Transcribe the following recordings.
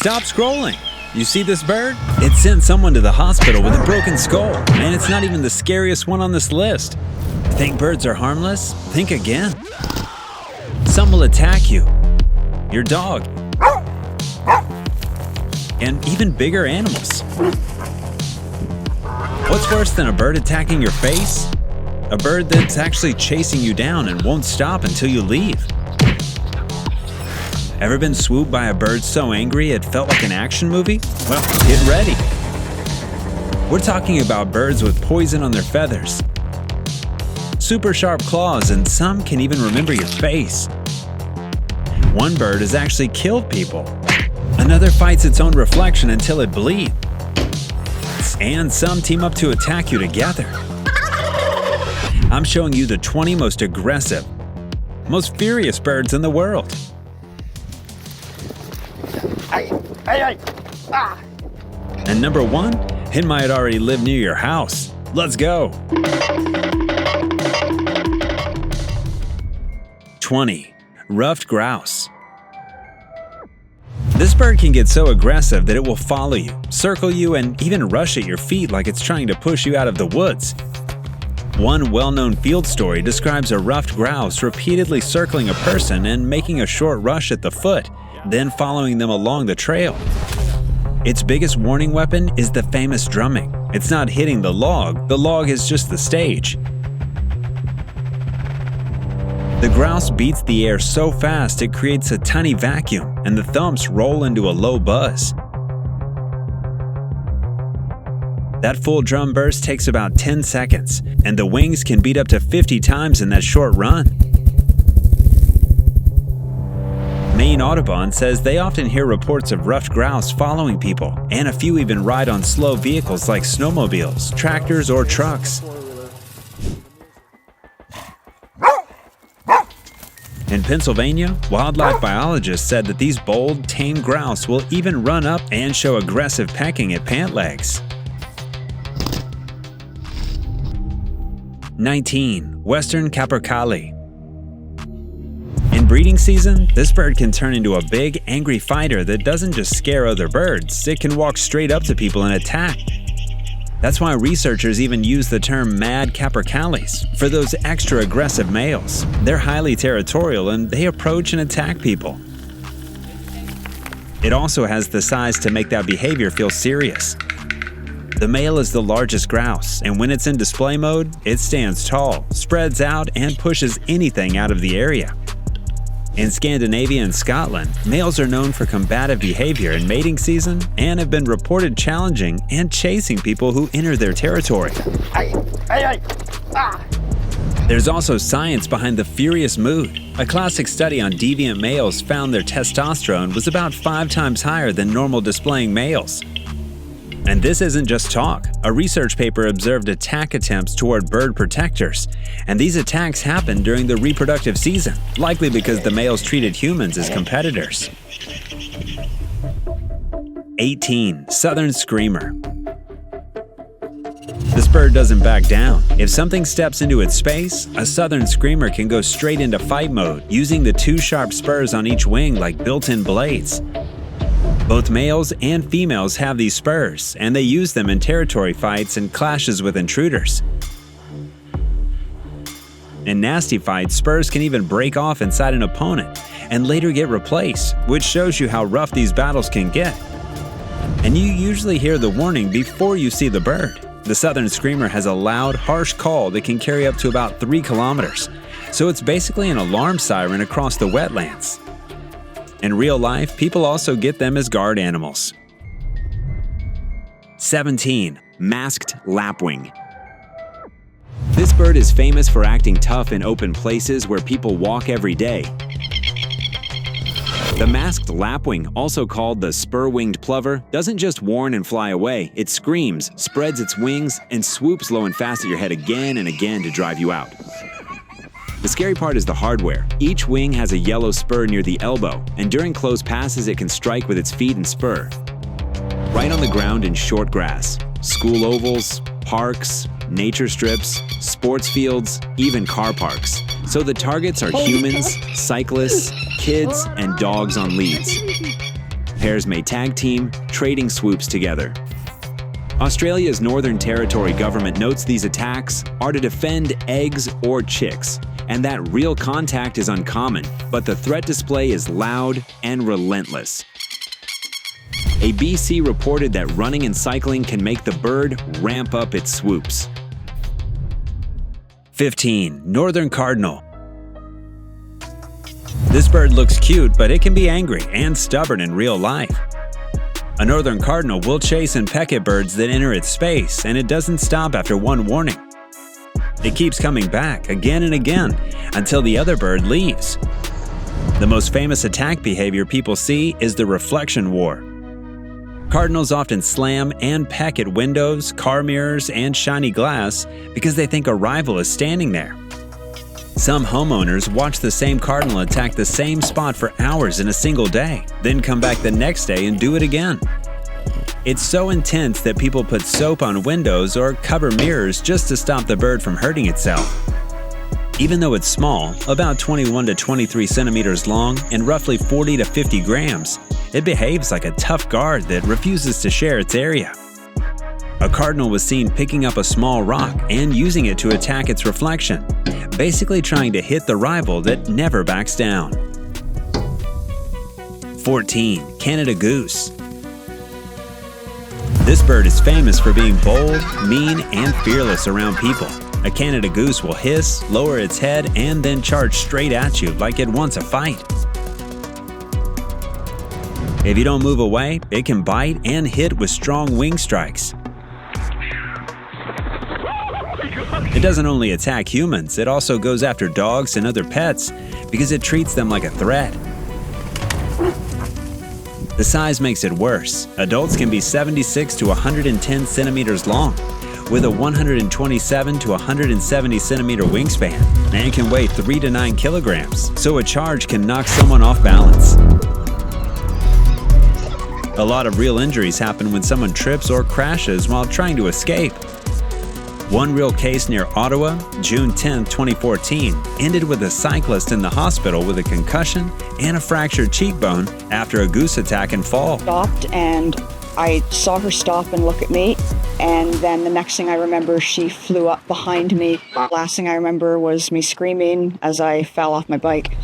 stop scrolling. You see this bird? It sent someone to the hospital with a broken skull, and it's not even the scariest one on this list. Think birds are harmless? Think again. Some will attack you, your dog, and even bigger animals. What's worse than a bird attacking your face? A bird that's actually chasing you down and won't stop until you leave. Ever been swooped by a bird so angry it felt like an action movie? Well, get ready. We're talking about birds with poison on their feathers, super sharp claws, and some can even remember your face. One bird has actually killed people. Another fights its own reflection until it bleeds. And some team up to attack you together. I'm showing you the 20 most aggressive, most furious birds in the world. And number 1, it might already live near your house. Let's go. 20. Ruffed grouse. This bird can get so aggressive that it will follow you, circle you, and even rush at your feet like it's trying to push you out of the woods. One well-known field story describes a ruffed grouse repeatedly circling a person and making a short rush at the foot, then following them along the trail. Its biggest warning weapon is the famous drumming. It's not hitting the log is just the stage. The grouse beats the air so fast it creates a tiny vacuum, and the thumps roll into a low buzz. That full drum burst takes about 10 seconds, and the wings can beat up to 50 times in that short run. Maine Audubon says they often hear reports of ruffed grouse following people, and a few even ride on slow vehicles like snowmobiles, tractors, or trucks. In Pennsylvania, wildlife biologists said that these bold, tame grouse will even run up and show aggressive pecking at pant legs. 19. Western capercaillie. In breeding season, this bird can turn into a big, angry fighter that doesn't just scare other birds, it can walk straight up to people and attack. That's why researchers even use the term mad capercaillies for those extra aggressive males. They're highly territorial and they approach and attack people. It also has the size to make that behavior feel serious. The male is the largest grouse, and when it's in display mode, it stands tall, spreads out, and pushes anything out of the area. In Scandinavia and Scotland, males are known for combative behavior in mating season and have been reported challenging and chasing people who enter their territory. There's also science behind the furious mood. A classic study on deviant males found their testosterone was about 5 times higher than normal displaying males. And this isn't just talk. A research paper observed attack attempts toward bird protectors, and these attacks happened during the reproductive season, likely because the males treated humans as competitors. 18. Southern screamer. This bird doesn't back down. If something steps into its space, a southern screamer can go straight into fight mode, using the 2 sharp spurs on each wing like built-in blades. Both males and females have these spurs, and they use them in territory fights and clashes with intruders. In nasty fights, spurs can even break off inside an opponent and later get replaced, which shows you how rough these battles can get. And you usually hear the warning before you see the bird. The southern screamer has a loud, harsh call that can carry up to about 3 kilometers, so it's basically an alarm siren across the wetlands. In real life, people also get them as guard animals. 17. Masked lapwing. This bird is famous for acting tough in open places where people walk every day. The masked lapwing, also called the spur-winged plover, doesn't just warn and fly away. It screams, spreads its wings, and swoops low and fast at your head again and again to drive you out. The scary part is the hardware. Each wing has a yellow spur near the elbow, and during close passes it can strike with its feet and spur. Right on the ground in short grass, school ovals, parks, nature strips, sports fields, even car parks. So the targets are humans, cyclists, kids, and dogs on leads. Pairs may tag team, trading swoops together. Australia's Northern Territory government notes these attacks are to defend eggs or chicks, and that real contact is uncommon, but the threat display is loud and relentless. A BC reported that running and cycling can make the bird ramp up its swoops. 15. Northern Cardinal. This bird looks cute, but it can be angry and stubborn in real life. A northern cardinal will chase and peck at birds that enter its space, and it doesn't stop after one warning. It keeps coming back again and again until the other bird leaves. The most famous attack behavior people see is the reflection war. Cardinals often slam and peck at windows, car mirrors, and shiny glass because they think a rival is standing there. Some homeowners watch the same cardinal attack the same spot for hours in a single day, then come back the next day and do it again. It's so intense that people put soap on windows or cover mirrors just to stop the bird from hurting itself. Even though it's small, about 21 to 23 centimeters long and roughly 40 to 50 grams, it behaves like a tough guard that refuses to share its area. A cardinal was seen picking up a small rock and using it to attack its reflection, basically trying to hit the rival that never backs down. 14. Canada Goose. This bird is famous for being bold, mean, and fearless around people. A Canada goose will hiss, lower its head, and then charge straight at you like it wants a fight. If you don't move away, it can bite and hit with strong wing strikes. It doesn't only attack humans, it also goes after dogs and other pets because it treats them like a threat. The size makes it worse. Adults can be 76 to 110 centimeters long, with a 127 to 170 centimeter wingspan, and can weigh 3 to 9 kilograms, so a charge can knock someone off balance. A lot of real injuries happen when someone trips or crashes while trying to escape. One real case near Ottawa, June 10, 2014, ended with a cyclist in the hospital with a concussion and a fractured cheekbone after a goose attack and fall. Stopped, and I saw her stop and look at me, and then the next thing I remember, she flew up behind me. Last thing I remember was me screaming as I fell off my bike.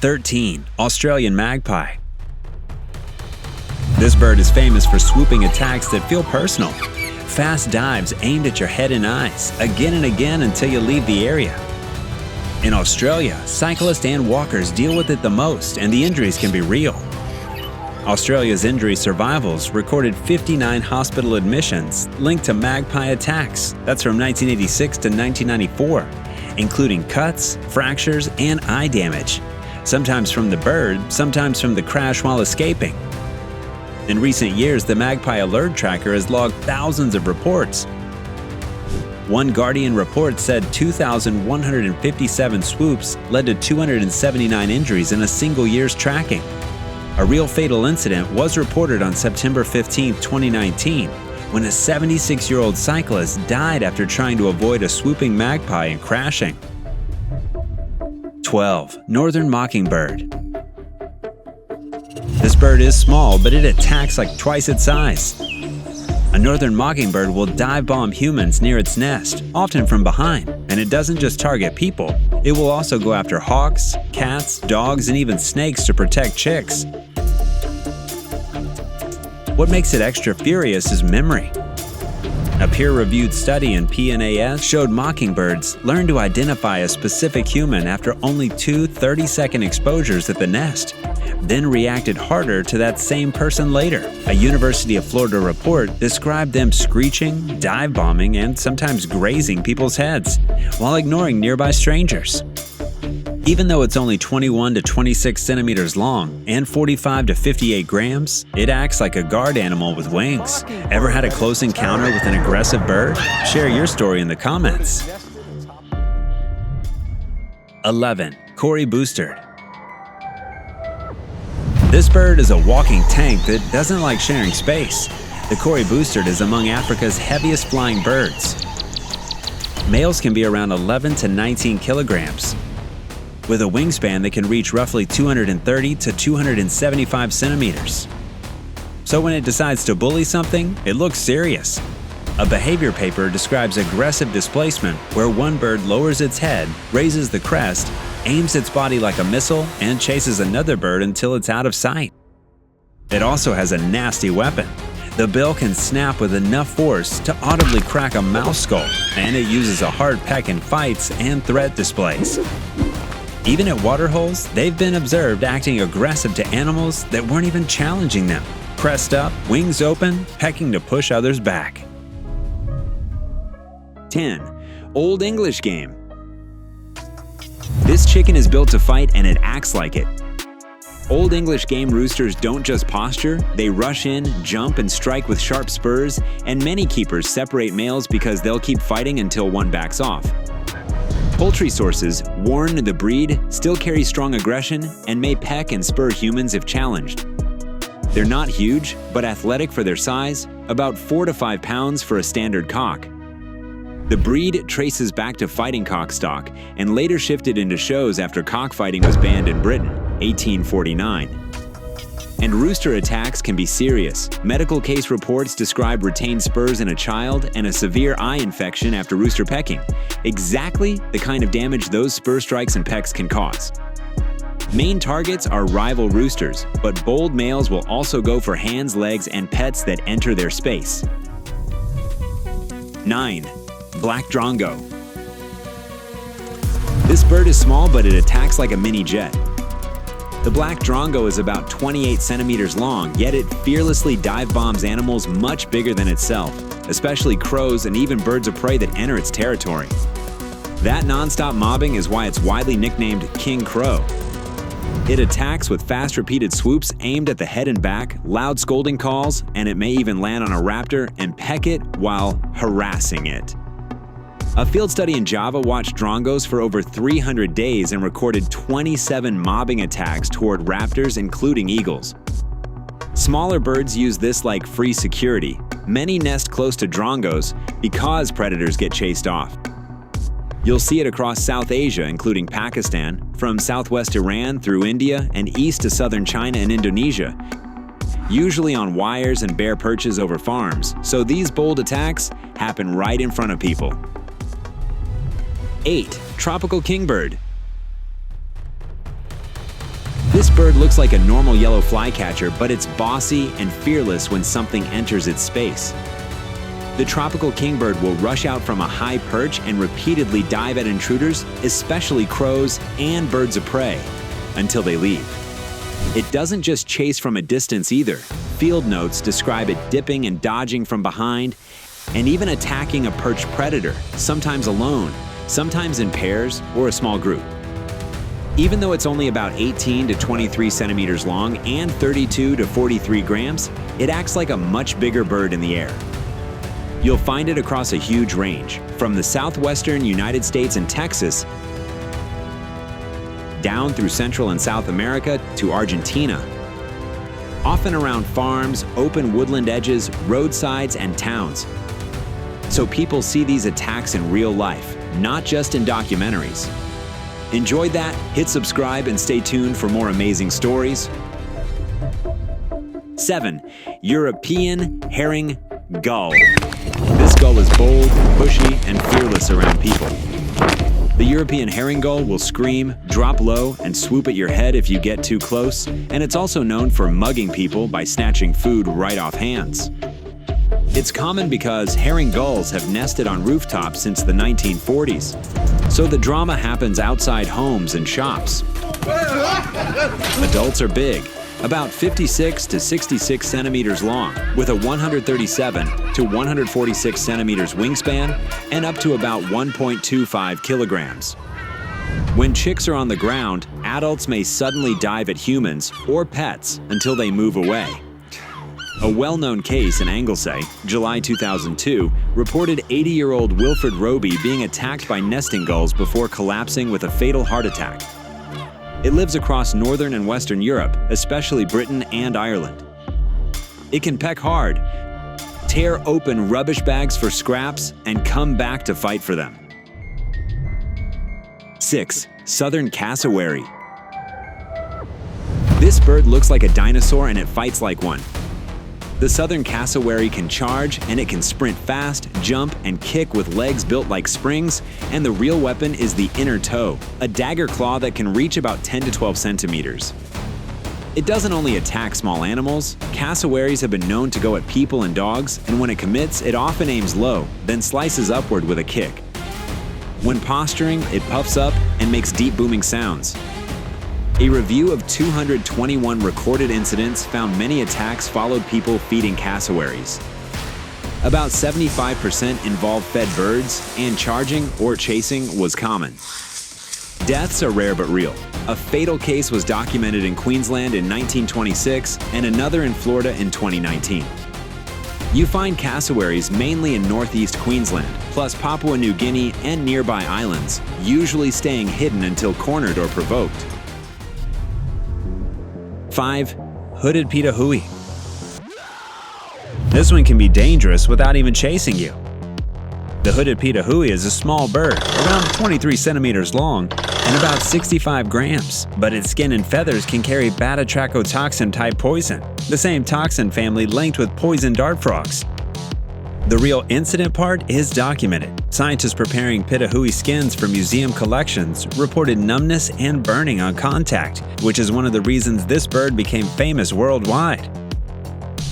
13. Australian Magpie. This bird is famous for swooping attacks that feel personal. Fast dives aimed at your head and eyes, again and again until you leave the area. In Australia, cyclists and walkers deal with it the most, and the injuries can be real. Australia's injury survivals recorded 59 hospital admissions linked to magpie attacks. That's from 1986 to 1994, including cuts, fractures, and eye damage. Sometimes from the bird, sometimes from the crash while escaping. In recent years, the Magpie Alert Tracker has logged thousands of reports. One Guardian report said 2,157 swoops led to 279 injuries in a single year's tracking. A real fatal incident was reported on September 15, 2019, when a 76-year-old cyclist died after trying to avoid a swooping magpie and crashing. 12. Northern Mockingbird. This bird is small, but it attacks like twice its size. A northern mockingbird will dive bomb humans near its nest, often from behind, and it doesn't just target people. It will also go after hawks, cats, dogs, and even snakes to protect chicks. What makes it extra furious is memory. A peer-reviewed study in PNAS showed mockingbirds learn to identify a specific human after only 2 30-second exposures at the nest, then reacted harder to that same person later. A University of Florida report described them screeching, dive bombing, and sometimes grazing people's heads while ignoring nearby strangers. Even though it's only 21 to 26 centimeters long and 45 to 58 grams, it acts like a guard animal with wings. Ever had a close encounter with an aggressive bird? Share your story in the comments. 11. Cory Boostard. This bird is a walking tank that doesn't like sharing space. The Cory Boostard is among Africa's heaviest flying birds. Males can be around 11 to 19 kilograms. with a wingspan that can reach roughly 230 to 275 centimeters. So when it decides to bully something, it looks serious. A behavior paper describes aggressive displacement where one bird lowers its head, raises the crest, aims its body like a missile, and chases another bird until it's out of sight. It also has a nasty weapon. The bill can snap with enough force to audibly crack a mouse skull, and it uses a hard peck in fights and threat displays. Even at waterholes, they've been observed acting aggressive to animals that weren't even challenging them. Crest up, wings open, pecking to push others back. 10. Old English Game. This chicken is built to fight and it acts like it. Old English game roosters don't just posture, they rush in, jump, and strike with sharp spurs, and many keepers separate males because they'll keep fighting until one backs off. Poultry sources warn the breed still carry strong aggression and may peck and spur humans if challenged. They're not huge, but athletic for their size, about 4 to 5 pounds for a standard cock. The breed traces back to fighting cock stock and later shifted into shows after cockfighting was banned in Britain, 1849. And rooster attacks can be serious. Medical case reports describe retained spurs in a child and a severe eye infection after rooster pecking, exactly the kind of damage those spur strikes and pecks can cause. Main targets are rival roosters, but bold males will also go for hands, legs, and pets that enter their space. 9. Black drongo. This bird is small, but it attacks like a mini jet. The black drongo is about 28 centimeters long, yet it fearlessly dive bombs animals much bigger than itself, especially crows and even birds of prey that enter its territory. That nonstop mobbing is why it's widely nicknamed King Crow. It attacks with fast repeated swoops aimed at the head and back, loud scolding calls, and it may even land on a raptor and peck it while harassing it. A field study in Java watched drongos for over 300 days and recorded 27 mobbing attacks toward raptors, including eagles. Smaller birds use this like free security. Many nest close to drongos because predators get chased off. You'll see it across South Asia, including Pakistan, from southwest Iran through India and east to southern China and Indonesia, usually on wires and bare perches over farms, so these bold attacks happen right in front of people. 8. Tropical kingbird. This bird looks like a normal yellow flycatcher, but it's bossy and fearless when something enters its space. The tropical kingbird will rush out from a high perch and repeatedly dive at intruders, especially crows and birds of prey, until they leave. It doesn't just chase from a distance either. Field notes describe it dipping and dodging from behind, and even attacking a perched predator, sometimes alone, sometimes in pairs or a small group. Even though it's only about 18 to 23 centimeters long and 32 to 43 grams, it acts like a much bigger bird in the air. You'll find it across a huge range, from the southwestern United States and Texas, down through Central and South America to Argentina, often around farms, open woodland edges, roadsides, and towns. So people see these attacks in real life, not just in documentaries. Enjoyed that? Hit subscribe and stay tuned for more amazing stories. 7. European herring gull. This gull is bold, pushy, and fearless around people. The European herring gull will scream, drop low, and swoop at your head if you get too close, and it's also known for mugging people by snatching food right off hands. It's common because herring gulls have nested on rooftops since the 1940s, so the drama happens outside homes and shops. Adults are big, about 56 to 66 centimeters long, with a 137 to 146 centimeters wingspan and up to about 1.25 kilograms. When chicks are on the ground, adults may suddenly dive at humans or pets until they move away. A well-known case in Anglesey, July 2002, reported 80-year-old Wilfred Roby being attacked by nesting gulls before collapsing with a fatal heart attack. It lives across northern and western Europe, especially Britain and Ireland. It can peck hard, tear open rubbish bags for scraps, and come back to fight for them. 6. Southern cassowary. This bird looks like a dinosaur and it fights like one. The southern cassowary can charge, and it can sprint fast, jump, and kick with legs built like springs, and the real weapon is the inner toe, a dagger claw that can reach about 10 to 12 centimeters. It doesn't only attack small animals. Cassowaries have been known to go at people and dogs, and when it commits, it often aims low, then slices upward with a kick. When posturing, it puffs up and makes deep booming sounds. A review of 221 recorded incidents found many attacks followed people feeding cassowaries. About 75% involved fed birds, and charging or chasing was common. Deaths are rare but real. A fatal case was documented in Queensland in 1926 and another in Florida in 2019. You find cassowaries mainly in northeast Queensland, plus Papua New Guinea and nearby islands, usually staying hidden until cornered or provoked. 5. Hooded pitahui. This one can be dangerous without even chasing you. The hooded pitahui is a small bird, around 23 centimeters long and about 65 grams, but its skin and feathers can carry beta-trachotoxin-type poison, the same toxin family linked with poison dart frogs. The real incident part is documented. Scientists preparing pitahui skins for museum collections reported numbness and burning on contact, which is one of the reasons this bird became famous worldwide.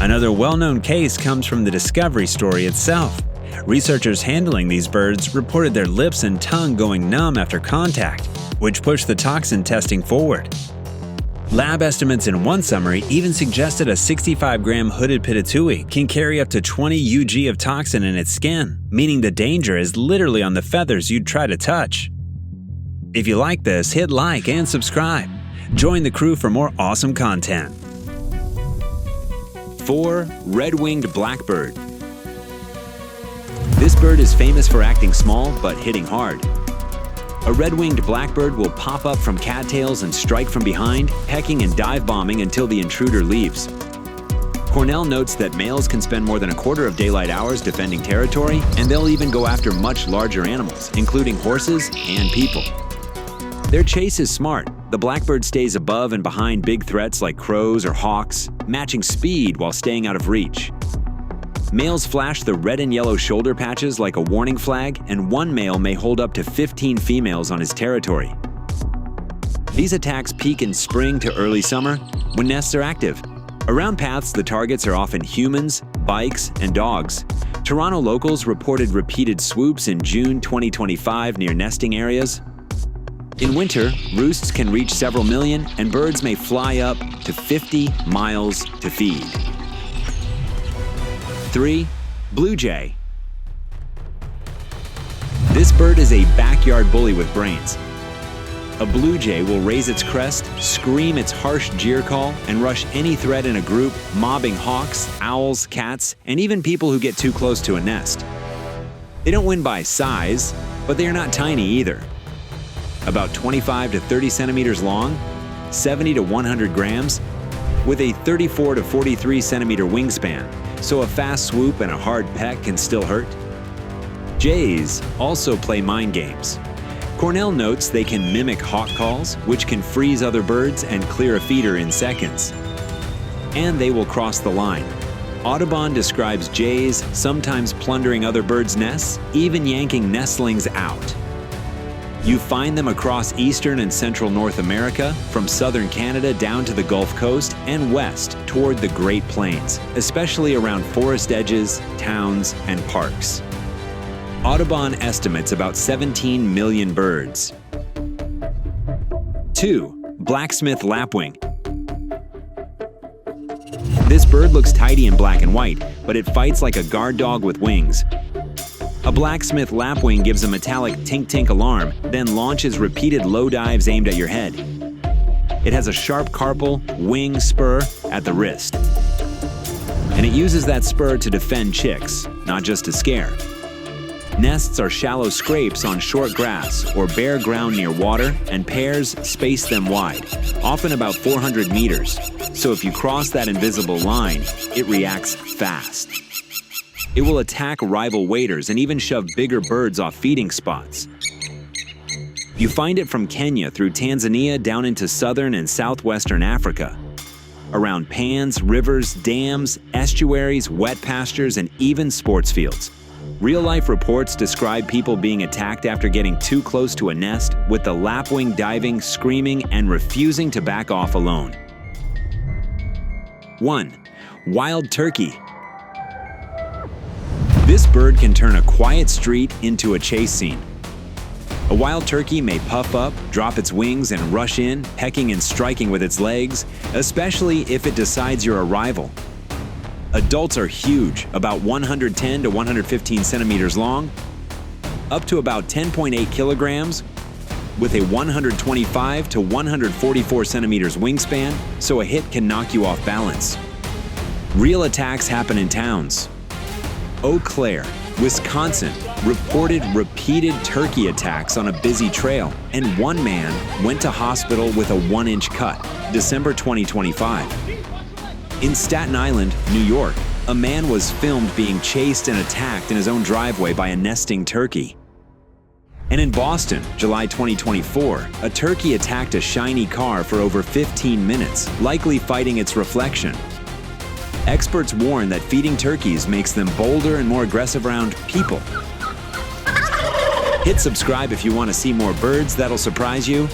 Another well-known case comes from the discovery story itself. Researchers handling these birds reported their lips and tongue going numb after contact, which pushed the toxin testing forward. Lab estimates in one summary even suggested a 65-gram hooded pitahui can carry up to 20 ug of toxin in its skin, meaning the danger is literally on the feathers you'd try to touch. If you like this, hit like and subscribe. Join the crew for more awesome content. 4. Red-winged blackbird. This bird is famous for acting small but hitting hard. A red-winged blackbird will pop up from cattails and strike from behind, pecking and dive-bombing until the intruder leaves. Cornell notes that males can spend more than a quarter of daylight hours defending territory, and they'll even go after much larger animals, including horses and people. Their chase is smart. The blackbird stays above and behind big threats like crows or hawks, matching speed while staying out of reach. Males flash the red and yellow shoulder patches like a warning flag, and one male may hold up to 15 females on his territory. These attacks peak in spring to early summer, when nests are active. Around paths, the targets are often humans, bikes, and dogs. Toronto locals reported repeated swoops in June 2025 near nesting areas. In winter, roosts can reach several million, and birds may fly up to 50 miles to feed. 3. Blue jay. This bird is a backyard bully with brains. A blue jay will raise its crest, scream its harsh jeer call, and rush any threat in a group, mobbing hawks, owls, cats, and even people who get too close to a nest. They don't win by size, but they are not tiny either. About 25 to 30 centimeters long, 70 to 100 grams, with a 34 to 43 centimeter wingspan, so a fast swoop and a hard peck can still hurt. Jays also play mind games. Cornell notes they can mimic hawk calls, which can freeze other birds and clear a feeder in seconds. And they will cross the line. Audubon describes jays sometimes plundering other birds' nests, even yanking nestlings out. You find them across eastern and central North America, from southern Canada down to the Gulf Coast and west toward the Great Plains, especially around forest edges, towns, and parks. Audubon estimates about 17 million birds. 2. Blacksmith lapwing. This bird looks tidy in black and white, but it fights like a guard dog with wings. A blacksmith lapwing gives a metallic tink-tink alarm, then launches repeated low dives aimed at your head. It has a sharp carpal, wing spur at the wrist. And it uses that spur to defend chicks, not just to scare. Nests are shallow scrapes on short grass or bare ground near water, and pairs space them wide, often about 400 meters. So if you cross that invisible line, it reacts fast. It will attack rival waders and even shove bigger birds off feeding spots. You find it from Kenya through Tanzania down into southern and southwestern Africa. Around pans, rivers, dams, estuaries, wet pastures, and even sports fields. Real-life reports describe people being attacked after getting too close to a nest, with the lapwing diving, screaming, and refusing to back off alone. 1. Wild turkey. This bird can turn a quiet street into a chase scene. A wild turkey may puff up, drop its wings, and rush in, pecking and striking with its legs, especially if it decides you're a rival. Adults are huge, about 110 to 115 centimeters long, up to about 10.8 kilograms, with a 125 to 144 centimeters wingspan, so a hit can knock you off balance. Real attacks happen in towns. Eau Claire, Wisconsin, reported repeated turkey attacks on a busy trail, and one man went to hospital with a 1-inch cut, December 2025. In Staten Island, New York, a man was filmed being chased and attacked in his own driveway by a nesting turkey. And in Boston, July 2024, a turkey attacked a shiny car for over 15 minutes, likely fighting its reflection. Experts warn that feeding turkeys makes them bolder and more aggressive around people. Hit subscribe if you want to see more birds that'll surprise you,